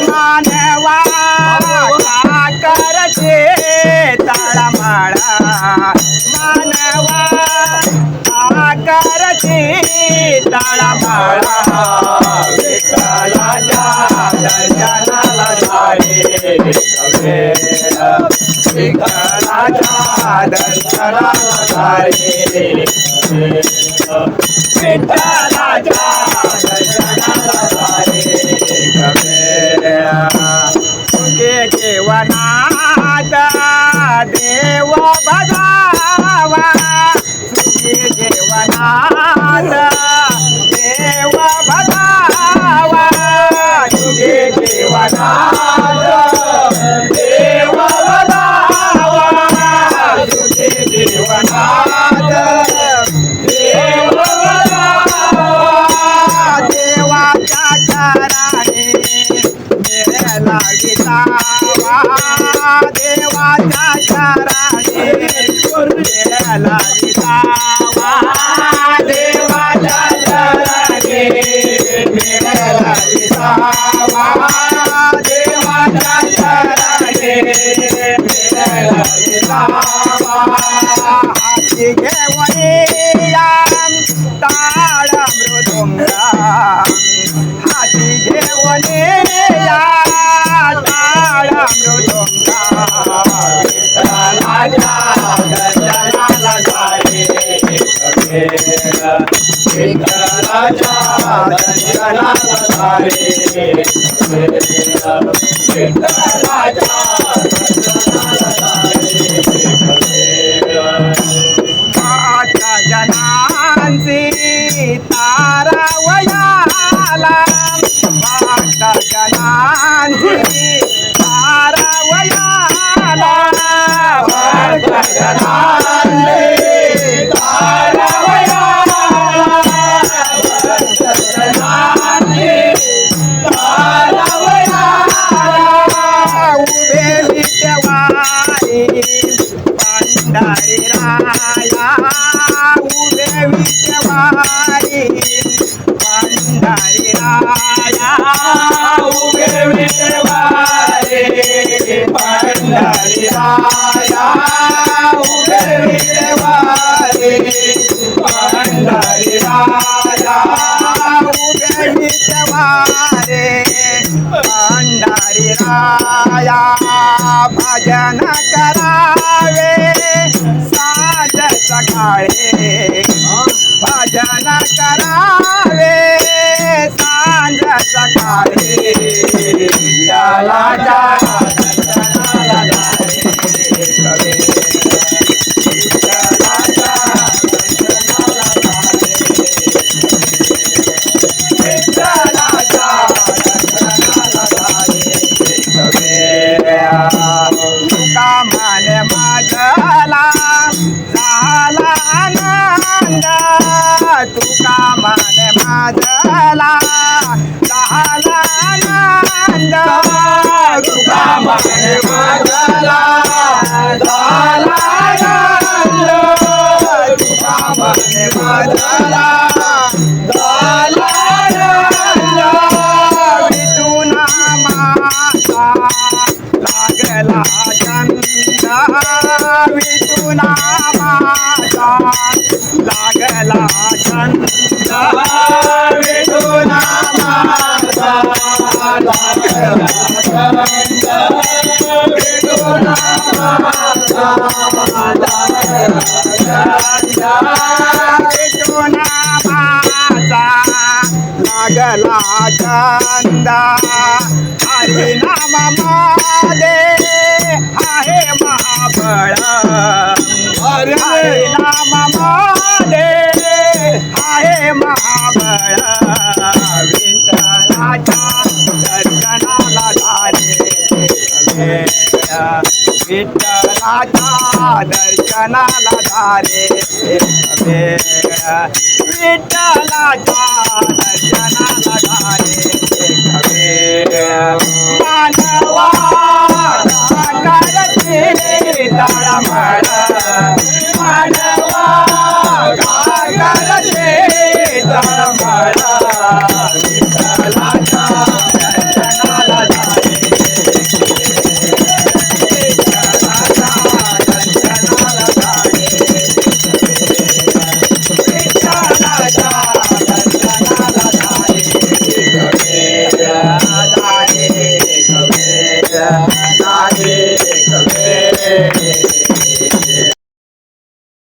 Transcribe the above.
मानवा का करते तळमळा मानवा का करते तळमळा विठ्ठलाच्या दर्शनाला जाणे विठ्ठलाच्या दर्शनाला जाणे विठ्ठलाच्या दर्शनाला जाणे जीवनात देव बजावा सुखी जीवनात देव बजावा सुखी जीवनात देव बजावा सुखी जीवनात देव बजावा देवाच्या चरणी मिळाला विसावा देवाच्या चरणी मिळाला विसावा देवाच्या चरणी मिळाला विसावा देवाच्या चरणी मिळाला विसावा हाती घेऊन या ताळ मृदुंग हाती घेऊन या ताळ मृदुंग विठ्ठलाच्या दर्शनाला जाणे विठ्ठलाच्या दर्शनाला जाणे विठ्ठलाच्या दर्शनाला जाणे जनांची तारावयाला भक्त जनांची तारावयाला भक्त जनांची तारावयाला भक्त जनांची तारावयाला उभे विठवाई पंढरी राया उभे विठवाई पंढरी राया उभे विठवाई पंढरी राया उभे विठवाई पंढरी राया उभे विठवाई पंढरी राया भजन करावे साज सकाळे भजन करावे सांज सकाळे विठ्ठलाच्या दर्शनाला जाणे विठ्ठलाच्या दर्शनाला जाणे विठ्ठलाच्या दर्शनाला जाणे तुका माने माझला झाला आनंद तुका माने माझला झाला आनंद तुका माने माझला झाला आनंद तुका माने माझला झाला आनंद विठुना माझा लागला छंद विठुना माझा लागला छंद विठुना माझा लागला छंद विठुना माझा लागला छंद विठुना माझा लागला छंद हरिनाम मध्ये आहे महाबळ हरिनाम मध्ये आहे महाबळ विठ्ठलाच्या दर्शनाला जाणे विठ्ठलाच्या दर्शनाला जाणे विठ्ठलाच्या दर्शनाला जाणे मानवा करते तळमळ मानवा करते तळमळ विठ्ठलाच्या दर्शनाला जाणे दर्शनाले एक वेळ